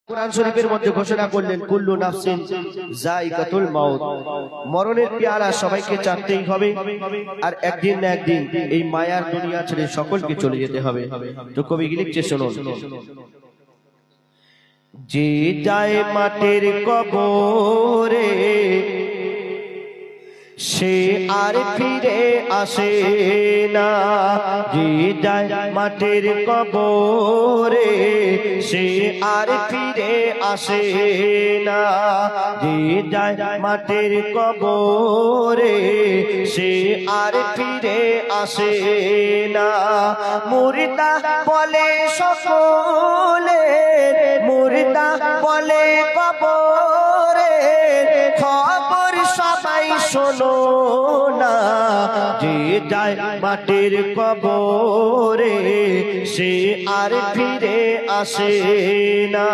কুরআন শরীফের মধ্যে ঘোষণা করলেন কুল্লু নাফসিন যায়িকাতুল মাউত, মরণের পেয়ালা সবাইকে চাটতেই হবে, আর একদিন না একদিন এই মায়ার দুনিয়া ছেড়ে সকলকে চলে যেতে হবে। তো কবি লিখছে শুনুন, যে যায় মাটির কবরে সে আর ফিরে আসে না, যে যায় মাটির কবরে সে আর ফিরে আসে না, যে যায় মাটির কবরে সে আর ফিরে আসে না। মুর্দা বলে সকলে, মুর্দা বলে কবরে, খবর সবাই শোনো না, যে যায় মাটির কবরে সে আর ফিরে আসে না।